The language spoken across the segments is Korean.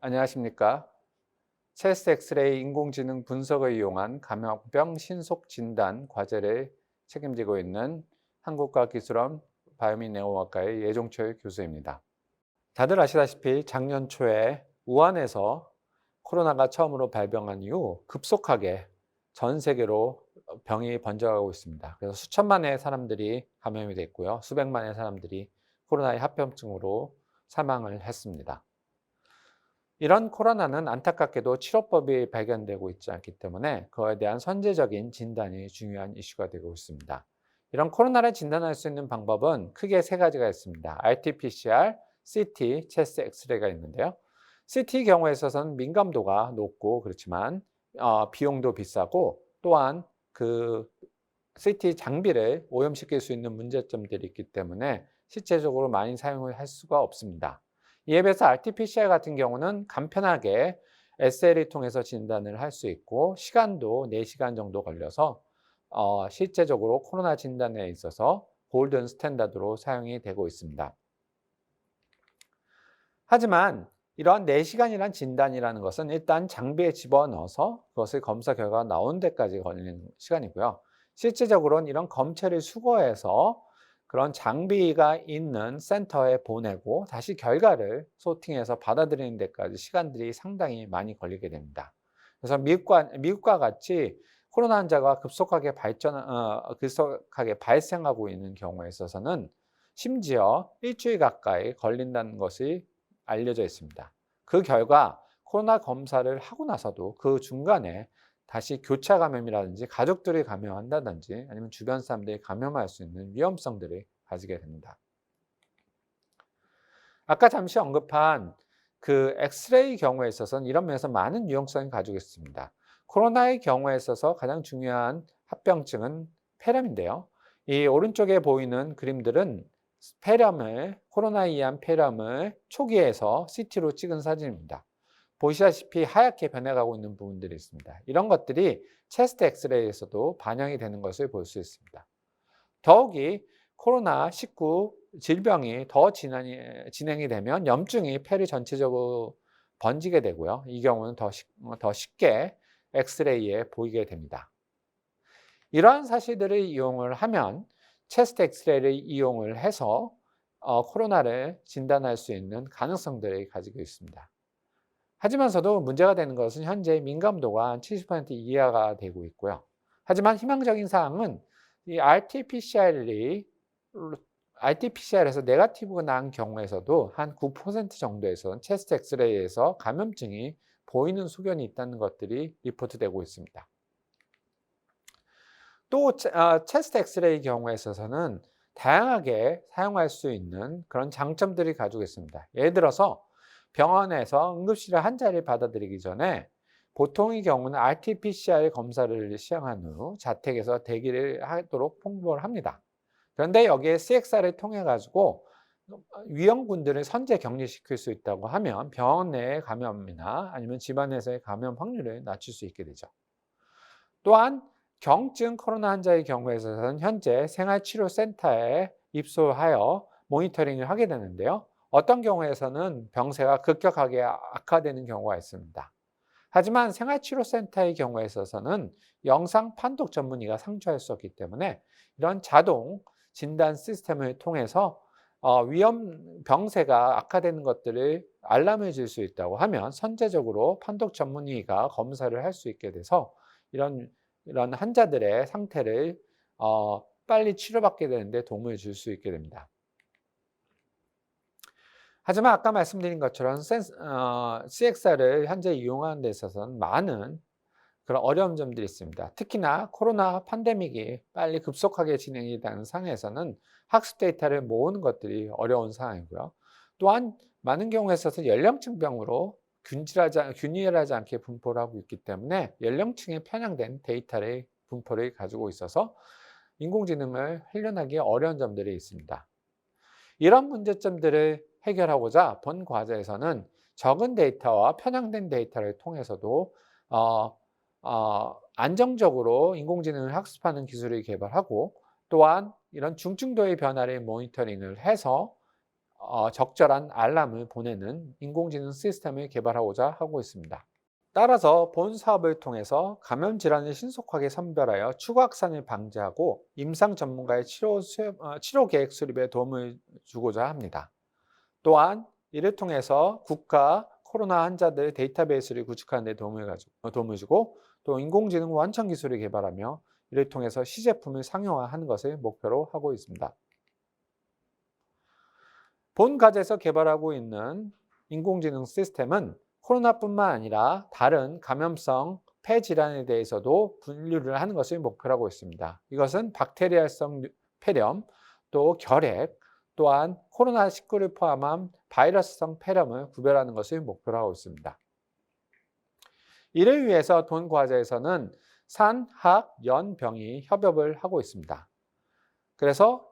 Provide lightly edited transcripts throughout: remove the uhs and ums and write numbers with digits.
안녕하십니까. 체스트 엑스레이 인공지능 분석을 이용한 감염병 신속 진단 과제를 책임지고 있는 한국과기술원 바이오민네오학과의 예종철 교수입니다. 다들 아시다시피 작년 초에 우한에서 코로나가 처음으로 발병한 이후 급속하게 전 세계로 병이 번져가고 있습니다. 그래서 수천만의 사람들이 감염이 됐고요. 수백만의 사람들이 코로나의 합병증으로 사망을 했습니다. 이런 코로나는 안타깝게도 치료법이 발견되고 있지 않기 때문에 그에 대한 선제적인 진단이 중요한 이슈가 되고 있습니다. 이런 코로나를 진단할 수 있는 방법은 크게 세 가지가 있습니다. RT-PCR, CT, 체스트 엑스레이가 있는데요. CT 경우에 있어서는 민감도가 높고 그렇지만 비용도 비싸고 또한 그 CT 장비를 오염시킬 수 있는 문제점들이 있기 때문에 실제적으로 많이 사용을 할 수가 없습니다. 이에 비해서 RT-PCR 같은 경우는 간편하게 SL을 통해서 진단을 할 수 있고 시간도 4시간 정도 걸려서 실제적으로 코로나 진단에 있어서 골든 스탠다드로 사용이 되고 있습니다. 하지만 이러한 4시간이란 진단이라는 것은 일단 장비에 집어넣어서 그것을 검사 결과가 나온 데까지 걸리는 시간이고요. 실제적으로는 이런 검체를 수거해서 그런 장비가 있는 센터에 보내고 다시 결과를 소팅해서 받아들이는 데까지 시간들이 상당히 많이 걸리게 됩니다. 그래서 미국과 같이 코로나 환자가 급속하게 발생하고 있는 경우에 있어서는 심지어 일주일 가까이 걸린다는 것이 알려져 있습니다. 그 결과 코로나 검사를 하고 나서도 그 중간에 다시 교차 감염이라든지 가족들이 감염한다든지 아니면 주변 사람들이 감염할 수 있는 위험성들을 가지게 됩니다. 아까 잠시 언급한 그 엑스레이 경우에 있어서는 이런 면에서 많은 유용성을 가지고 있습니다. 코로나의 경우에 있어서 가장 중요한 합병증은 폐렴인데요. 이 오른쪽에 보이는 그림들은 코로나에 의한 폐렴을 초기에서 CT로 찍은 사진입니다. 보시다시피 하얗게 변해가고 있는 부분들이 있습니다. 이런 것들이 체스트 엑스레이에서도 반영이 되는 것을 볼 수 있습니다. 더욱이 코로나19 질병이 더 진행이 되면 염증이 폐를 전체적으로 번지게 되고요. 이 경우는 더 쉽게 엑스레이에 보이게 됩니다. 이러한 사실들을 이용을 하면 체스트 엑스레이를 이용을 해서 코로나를 진단할 수 있는 가능성들을 가지고 있습니다. 하지만서도 문제가 되는 것은 현재 민감도가 70% 이하가 되고 있고요. 하지만 희망적인 사항은 이 RT-PCR에서 네거티브가 난 경우에서도 한 9% 정도에서는 체스트 엑스레이에서 감염증이 보이는 소견이 있다는 것들이 리포트되고 있습니다. 또 체스트 엑스레이 경우에 있어서는 다양하게 사용할 수 있는 그런 장점들이 가지고 있습니다. 예를 들어서 병원에서 응급실에 환자를 받아들이기 전에 보통의 경우는 RT-PCR 검사를 시행한 후 자택에서 대기를 하도록 통보를 합니다. 그런데 여기에 CXR을 통해 가지고 위험군들을 선제 격리시킬 수 있다고 하면 병원 내의 감염이나 아니면 집안에서의 감염 확률을 낮출 수 있게 되죠. 또한 경증 코로나 환자의 경우에 있어서는 현재 생활치료센터에 입소하여 모니터링을 하게 되는데요. 어떤 경우에서는 병세가 급격하게 악화되는 경우가 있습니다. 하지만 생활치료센터의 경우에 있어서는 영상 판독 전문의가 상주할 수 없기 때문에 이런 자동 진단 시스템을 통해서 병세가 악화되는 것들을 알람을 줄 수 있다고 하면 선제적으로 판독 전문의가 검사를 할 수 있게 돼서 이런 환자들의 상태를 빨리 치료받게 되는데 도움을 줄 수 있게 됩니다. 하지만 아까 말씀드린 것처럼 CXR을 현재 이용하는 데 있어서는 많은 그런 어려운 점들이 있습니다. 특히나 코로나 팬데믹이 빨리 급속하게 진행이 되는 상황에서는 학습 데이터를 모으는 것들이 어려운 상황이고요. 또한 많은 경우에 있어서 연령층별로 균일하지 않게 분포를 하고 있기 때문에 연령층에 편향된 데이터를 분포를 가지고 있어서 인공지능을 훈련하기 어려운 점들이 있습니다. 이런 문제점들을 해결하고자 본 과제에서는 적은 데이터와 편향된 데이터를 통해서도 안정적으로 인공지능을 학습하는 기술을 개발하고 또한 이런 중증도의 변화를 모니터링을 해서 적절한 알람을 보내는 인공지능 시스템을 개발하고자 하고 있습니다. 따라서 본 사업을 통해서 감염 질환을 신속하게 선별하여 추가 확산을 방지하고 임상 전문가의 치료 계획 수립에 도움을 주고자 합니다. 또한 이를 통해서 국가 코로나 환자들 데이터베이스를 구축하는 데 도움을 주고 또 인공지능 원천 기술을 개발하며 이를 통해서 시제품을 상용화하는 것을 목표로 하고 있습니다. 본 과제에서 개발하고 있는 인공지능 시스템은 코로나뿐만 아니라 다른 감염성 폐질환에 대해서도 분류를 하는 것을 목표로 하고 있습니다. 이것은 박테리아성 폐렴, 또 결핵, 또한 코로나19를 포함한 바이러스성 폐렴을 구별하는 것을 목표로 하고 있습니다. 이를 위해서 본 과제에서는 산, 학, 연, 병이 협업을 하고 있습니다. 그래서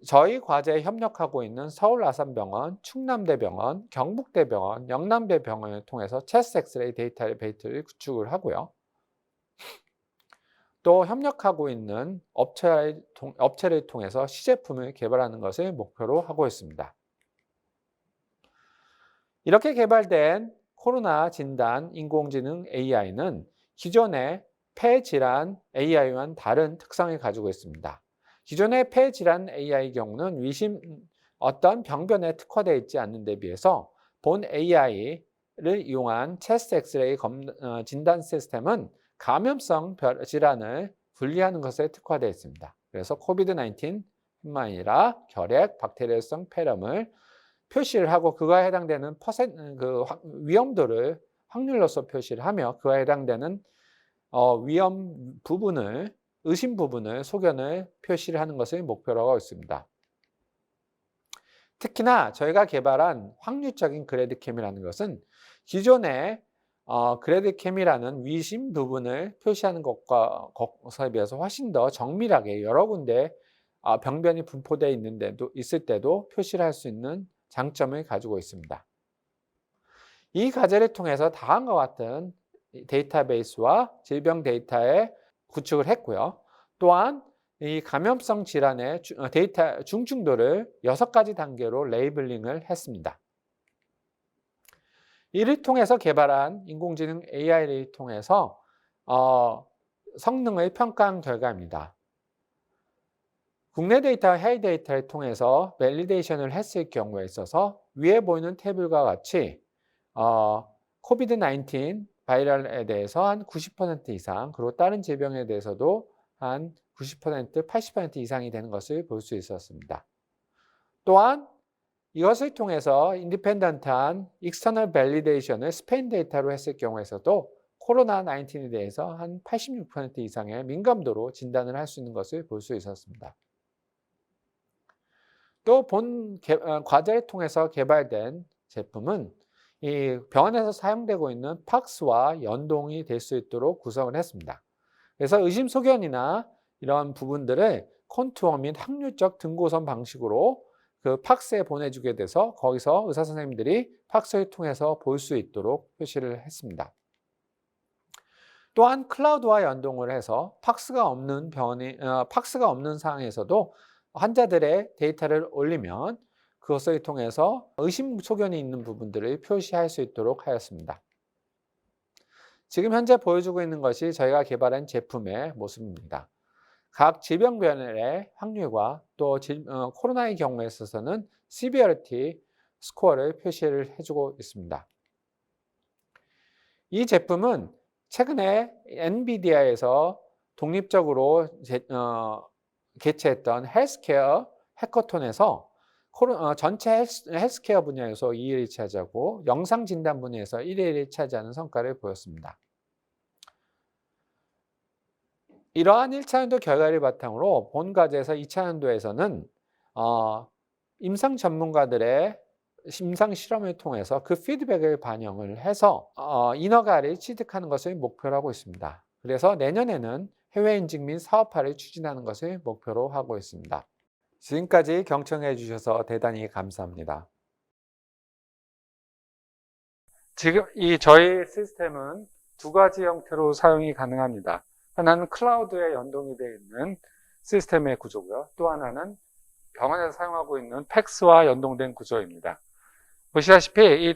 저희 과제에 협력하고 있는 서울아산병원, 충남대병원, 경북대병원, 영남대병원을 통해서 체스트 엑스레이 데이터베이스를 구축을 하고요. 또 협력하고 있는 업체를 통해서 시제품을 개발하는 것을 목표로 하고 있습니다. 이렇게 개발된 코로나 진단 인공지능 AI는 기존의 폐질환 AI와는 다른 특성을 가지고 있습니다. 기존의 폐질환 AI 경우는 어떤 병변에 특화되어 있지 않는 데 비해서 본 AI를 이용한 체스트 엑스레이 진단 시스템은 감염성 질환을 분리하는 것에 특화되어 있습니다. 그래서 코비드-19뿐만 아니라 결핵, 박테리아성 폐렴을 표시를 하고 그거에 해당되는 위험도를 확률로서 표시를 하며 그거에 해당되는 위험 부분을 의심 부분을 소견을 표시를 하는 것을 목표로 하고 있습니다. 특히나 저희가 개발한 확률적인 그래드캠이라는 것은 기존의 그래드캠이라는 위심 부분을 표시하는 것에 비해서 훨씬 더 정밀하게 여러 군데 병변이 분포되어 있을 때도 표시를 할 수 있는 장점을 가지고 있습니다. 이 과제를 통해서 다음과 같은 데이터베이스와 질병 데이터의 구축을 했고요. 또한 이 감염성 질환의 데이터 중증도를 6가지 단계로 레이블링을 했습니다. 이를 통해서 개발한 인공지능 AI를 통해서 성능을 평가한 결과입니다. 국내 데이터와 해외 데이터를 통해서 밸리데이션을 했을 경우에 있어서 위에 보이는 테이블과 같이 코비드-19 바이럴에 대해서 한 90% 이상, 그리고 다른 질병에 대해서도 한 90%, 80% 이상이 되는 것을 볼 수 있었습니다. 또한 이것을 통해서 인디펜던트한 익스터널 밸리데이션을 스페인 데이터로 했을 경우에서도 코로나19에 대해서 한 86% 이상의 민감도로 진단을 할 수 있는 것을 볼 수 있었습니다. 또 본 과제를 통해서 개발된 제품은 이 병원에서 사용되고 있는 팍스와 연동이 될 수 있도록 구성을 했습니다. 그래서 의심 소견이나 이런 부분들을 컨투어 및 확률적 등고선 방식으로 그 팍스에 보내주게 돼서 거기서 의사 선생님들이 팍스를 통해서 볼 수 있도록 표시를 했습니다. 또한 클라우드와 연동을 해서 팍스가 없는 상황에서도 환자들의 데이터를 올리면 그것을 통해서 의심 소견이 있는 부분들을 표시할 수 있도록 하였습니다. 지금 현재 보여주고 있는 것이 저희가 개발한 제품의 모습입니다. 각 질병별의 확률과 또 코로나의 경우에 있어서는 Severity 스코어를 표시를 해주고 있습니다. 이 제품은 최근에 엔비디아에서 독립적으로 개최했던 헬스케어 해커톤에서 전체 헬스케어 분야에서 2위를 차지하고 영상 진단 분야에서 1위를 차지하는 성과를 보였습니다. 이러한 1차년도 결과를 바탕으로 본 과제에서 2차년도에서는 임상 전문가들의 임상 실험을 통해서 그 피드백을 반영을 해서 인허가를 취득하는 것을 목표로 하고 있습니다. 그래서 내년에는 해외 인증 및 사업화를 추진하는 것을 목표로 하고 있습니다. 지금까지 경청해 주셔서 대단히 감사합니다. 지금 저희 시스템은 두 가지 형태로 사용이 가능합니다. 하나는 클라우드에 연동이 되어 있는 시스템의 구조고요. 또 하나는 병원에서 사용하고 있는 팩스와 연동된 구조입니다. 보시다시피 이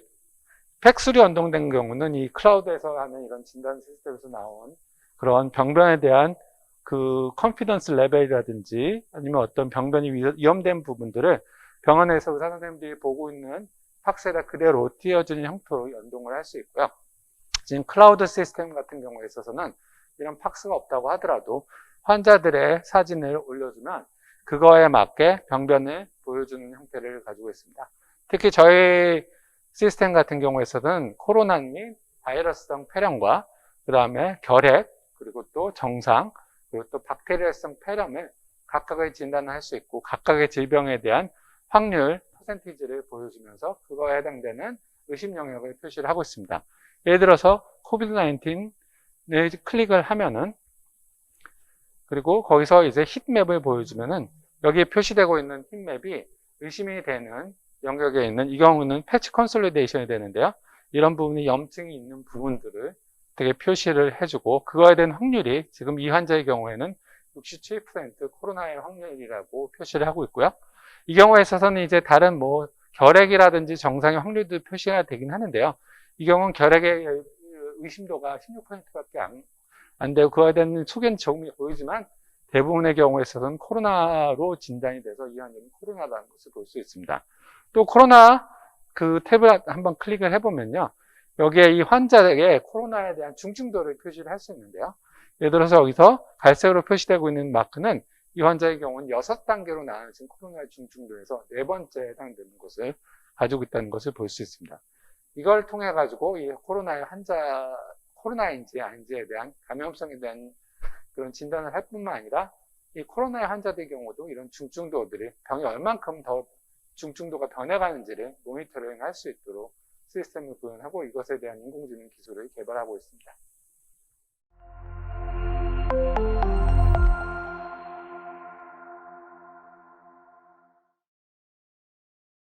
팩스로 연동된 경우는 이 클라우드에서 하는 이런 진단 시스템에서 나온 그런 병변에 대한 그 컨피던스 레벨이라든지 아니면 어떤 병변이 위험된 부분들을 병원에서 의사 선생님들이 보고 있는 팍스에다 그대로 띄워주는 형태로 연동을 할 수 있고요. 지금 클라우드 시스템 같은 경우에 있어서는 이런 팍스가 없다고 하더라도 환자들의 사진을 올려주면 그거에 맞게 병변을 보여주는 형태를 가지고 있습니다. 특히 저희 시스템 같은 경우에서는 코로나 및 바이러스성 폐렴과 그 다음에 결핵, 그리고 또 정상, 그리고 또 박테리아성 폐렴을 각각의 진단을 할 수 있고 각각의 질병에 대한 확률, 퍼센티지를 보여주면서 그거에 해당되는 의심 영역을 표시를 하고 있습니다. 예를 들어서 코비드-19을 클릭을 하면은 그리고 거기서 이제 힛맵을 보여주면은 여기에 표시되고 있는 힛맵이 의심이 되는 영역에 있는 이 경우는 패치 컨솔리데이션이 되는데요. 이런 부분이 염증이 있는 부분들을 되게 표시를 해주고 그거에 대한 확률이 지금 이 환자의 경우에는 67% 코로나의 확률이라고 표시를 하고 있고요. 이 경우에 있어서는 이제 다른 뭐 결핵이라든지 정상의 확률도 표시가 되긴 하는데요. 이 경우는 결핵의 의심도가 16%밖에 안 되고 그거에 대한 초기엔 조금이 보이지만 대부분의 경우에 있어서는 코로나로 진단이 돼서 이 환자는 코로나라는 것을 볼 수 있습니다. 또 코로나 그 탭을 한번 클릭을 해보면요. 여기에 이 환자에게 코로나에 대한 중증도를 표시를 할 수 있는데요. 예를 들어서 여기서 갈색으로 표시되고 있는 마크는 이 환자의 경우는 6단계로 나눠진 코로나 중증도에서 4번째에 해당되는 것을 가지고 있다는 것을 볼 수 있습니다. 이걸 통해 가지고 이 코로나의 코로나인지 아닌지에 대한 감염성에 대한 그런 진단을 할 뿐만 아니라 이 코로나의 환자들의 경우도 이런 중증도들이 병이 얼만큼 더 중증도가 변해가는지를 모니터링 할 수 있도록 시스템을 구현하고 이것에 대한 인공지능 기술을 개발하고 있습니다.